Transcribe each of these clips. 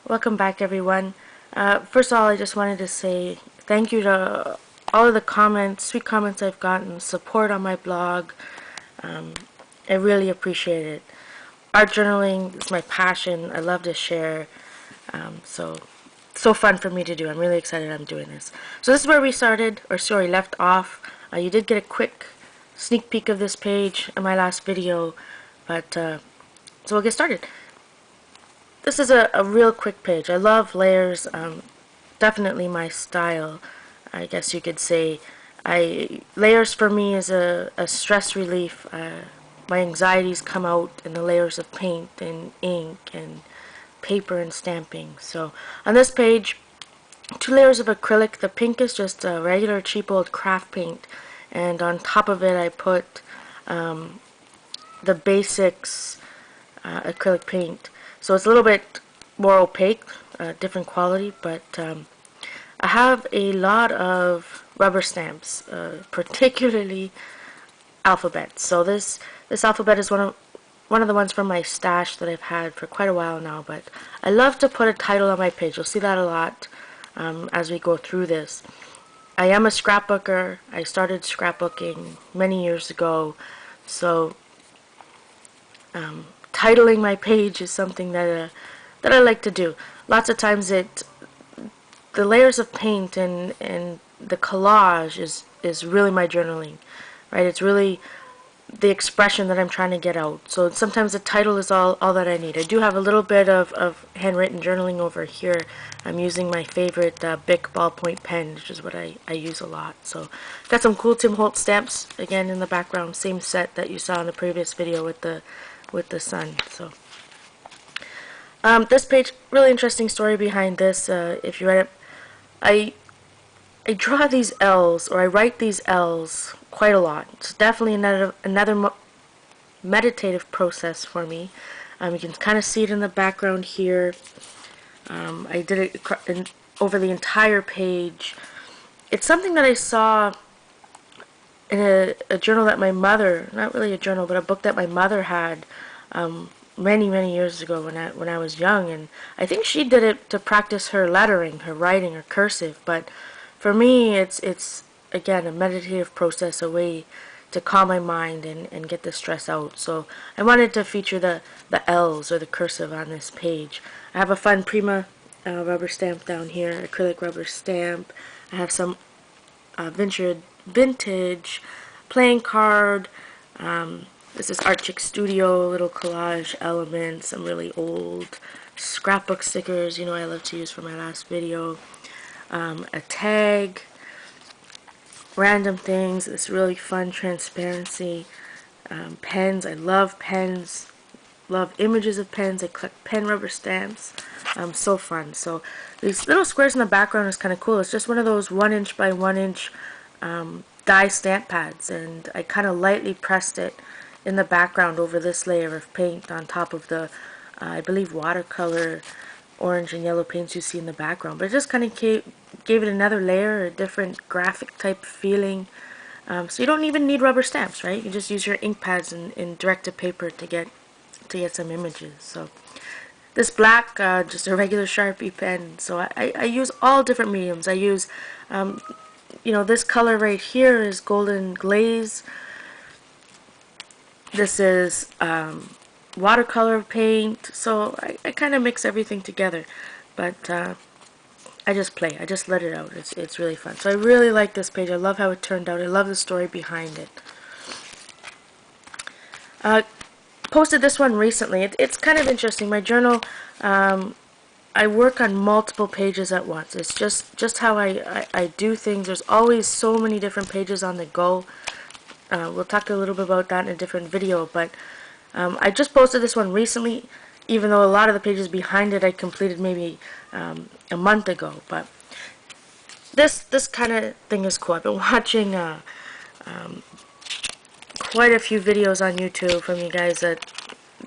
Welcome back, everyone. First of all, I just wanted to say thank you to all of the comments, sweet comments I've gotten, support on my blog. I really appreciate it. Art journaling is my passion. I love to share. So fun for me to do. I'm really excited I'm doing this. So this is where we started, or sorry, left off. You did get a quick sneak peek of this page in my last video, but so we'll get started. This is a real quick page. I love layers, definitely my style, I guess you could say. Layers for me is a stress relief. My anxieties come out in the layers of paint and ink and paper and stamping. So on this page, 2 layers of acrylic. The pink is just a regular cheap old craft paint, and on top of it I put the basics acrylic paint. So it's a little bit more opaque, different quality, but I have a lot of rubber stamps, particularly alphabets. So this alphabet is one of the ones from my stash that I've had for quite a while now, but I love to put a title on my page. You'll see that a lot as we go through this. I am a scrapbooker. I started scrapbooking many years ago, so titling my page is something that I like to do. Lots of times the layers of paint and the collage is really my journaling, right? It's really the expression that I'm trying to get out. So sometimes the title is all that I need. I do have a little bit of handwritten journaling over here. I'm using my favorite Bic ballpoint pen, which is what I use a lot. So got some cool Tim Holtz stamps again in the background, same set that you saw in the previous video with the sun. So this page, really interesting story behind this. If you read it, I draw these L's, or I write these L's quite a lot. It's definitely another meditative process for me. You can kind of see it in the background here. I did it over the entire page. It's something that I saw in a journal that my mother, not really a journal, but a book that my mother had many years ago when I was young, and I think she did it to practice her lettering, her writing, her cursive. But for me, it's again a meditative process, a way to calm my mind and get the stress out. So I wanted to feature the L's, or the cursive, on this page. I have a fun Prima rubber stamp down here, acrylic rubber stamp. I have some vintage playing card. This is Art Chick Studio, little collage elements, some really old scrapbook stickers, I love to use for my last video. A tag, random things, this really fun transparency, pens. I love pens, love images of pens. I collect pen rubber stamps. So fun. So these little squares in the background is kind of cool. It's just one of those 1" by 1" die stamp pads, and I kind of lightly pressed it in the background over this layer of paint on top of the I believe watercolor orange and yellow paints you see in the background. But it just kind of gave it another layer, a different graphic type feeling. So you don't even need rubber stamps, right? You just use your ink pads and direct-to-paper to get some images. So this black, just a regular Sharpie pen. So I use all different mediums. I use, this color right here is golden glaze. This is watercolor paint. So I kind of mix everything together. But I just play. I just let it out. It's really fun. So I really like this page. I love how it turned out. I love the story behind it. Posted this one recently. It's kind of interesting. My journal, I work on multiple pages at once. It's just how I do things. There's always so many different pages on the go. We'll talk a little bit about that in a different video, but I just posted this one recently, even though a lot of the pages behind it I completed maybe a month ago. But this kind of thing is cool. I've been watching quite a few videos on YouTube from you guys that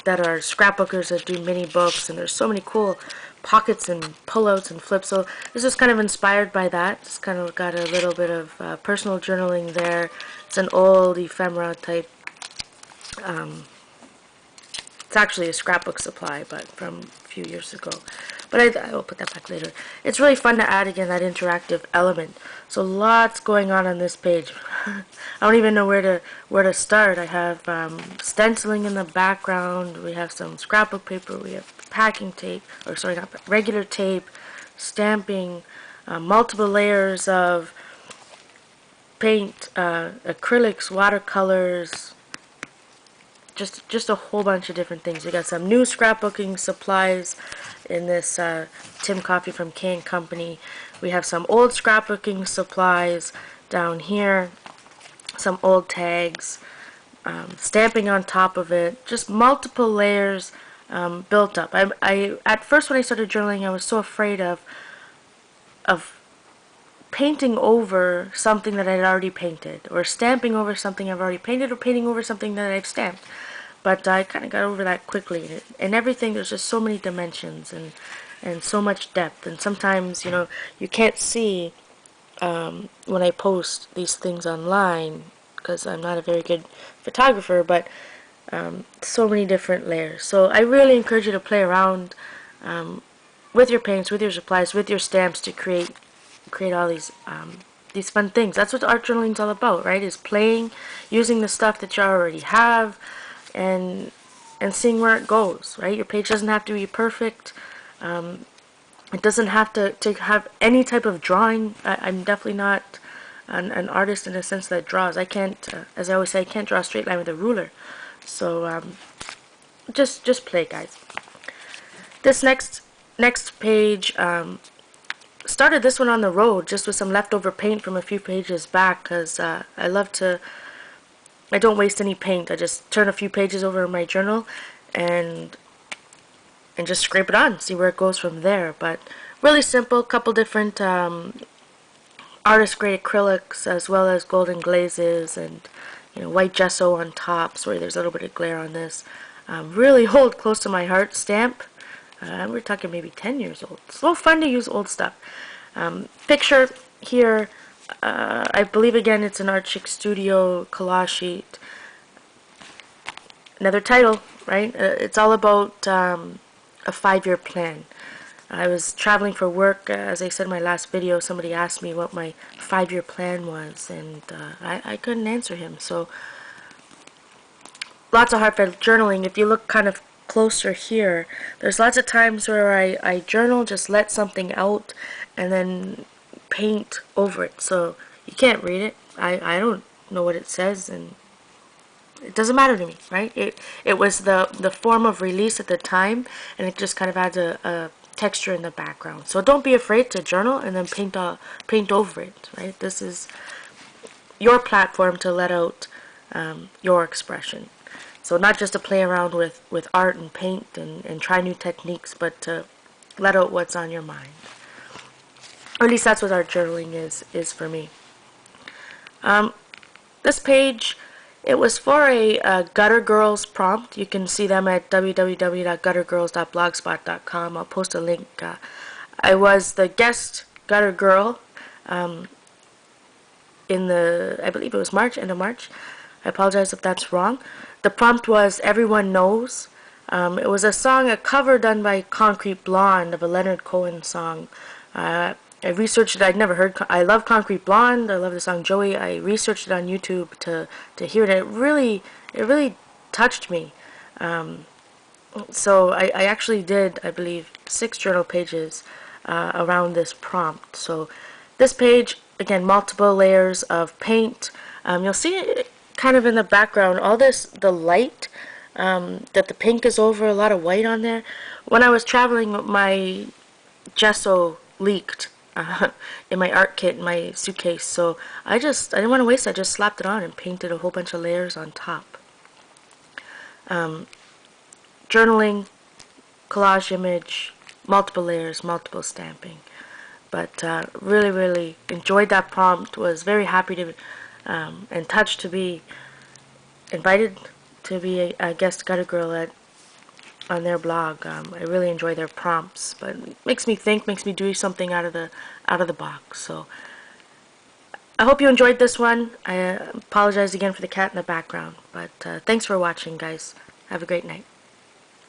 are scrapbookers that do mini books, and there's so many cool pockets and pullouts and flips. So this is kind of inspired by that. Just kind of got a little bit of personal journaling there. It's an old ephemera type. It's actually a scrapbook supply, but from a few years ago. but I will put that back later. It's really fun to add again that interactive element. So lots going on this page. I don't even know where to start. I have stenciling in the background. We have some scrapbook paper. We have packing tape, or sorry, not regular tape, stamping, multiple layers of paint, acrylics, watercolors, just a whole bunch of different things. We got some new scrapbooking supplies in this Tim Coffee from K & Company. We have some old scrapbooking supplies down here, some old tags, stamping on top of it, just multiple layers built up. I at first when I started journaling, I was so afraid of painting over something that I'd already painted, or stamping over something I've already painted, or painting over something that I've stamped. But I kind of got over that quickly. And everything, there's just so many dimensions and so much depth. And sometimes, you know, you can't see when I post these things online, because I'm not a very good photographer, but so many different layers. So I really encourage you to play around with your paints, with your supplies, with your stamps to create all these fun things. That's what art journaling is all about, right? Is playing, using the stuff that you already have, and seeing where it goes, right? Your page doesn't have to be perfect. It doesn't have to have any type of drawing. I'm definitely not an artist in the sense that draws. I can't, as I always say, I can't draw a straight line with a ruler. So just play, guys. This next page, started this one on the road just with some leftover paint from a few pages back, because I don't waste any paint. I just turn a few pages over in my journal and just scrape it on, see where it goes from there. But really simple, couple different artist grade acrylics, as well as golden glazes and, you know, white gesso on top. Sorry, there's a little bit of glare on this. Really old, close to my heart stamp. We're talking maybe 10 years old. It's so fun to use old stuff. Picture here, I believe again it's an Art Chick Studio collage sheet. Another title, right? It's all about a 5-year plan. I was traveling for work. As I said in my last video, somebody asked me what my 5-year plan was, and I couldn't answer him. So lots of heartfelt journaling. If you look kind of closer here, there's lots of times where I journal, just let something out, and then paint over it. So you can't read it. I don't know what it says, and it doesn't matter to me, right? It was the form of release at the time, and it just kind of adds a texture in the background. So don't be afraid to journal and then paint over it, right? This is your platform to let out your expression. So not just to play around with art and paint and try new techniques, but to let out what's on your mind. Or at least that's what art journaling is for me. This page, it was for a Gutter Girls prompt. You can see them at www.guttergirls.blogspot.com. I'll post a link. I was the guest Gutter Girl in the, I believe it was March, end of March. I apologize if that's wrong. The prompt was Everyone Knows. It was a song, a cover done by Concrete Blonde of a Leonard Cohen song. I researched it. I'd never heard. I love Concrete Blonde. I love the song Joey. I researched it on YouTube to hear it. It really touched me. So I actually did, I believe, 6 journal pages around this prompt. So this page, again, multiple layers of paint. You'll see it kind of in the background, all this, the light that the pink is over, a lot of white on there. When I was traveling, my gesso leaked in my art kit in my suitcase, so I didn't want to waste it. I just slapped it on and painted a whole bunch of layers on top. Journaling, collage image, multiple layers, multiple stamping. But really enjoyed that prompt. Was very happy to and touched to be invited to be a guest gutter girl on their blog. I really enjoy their prompts, but it makes me think, makes me do something out of the box. So I hope you enjoyed this one. I apologize again for the cat in the background, but thanks for watching, guys. Have a great night.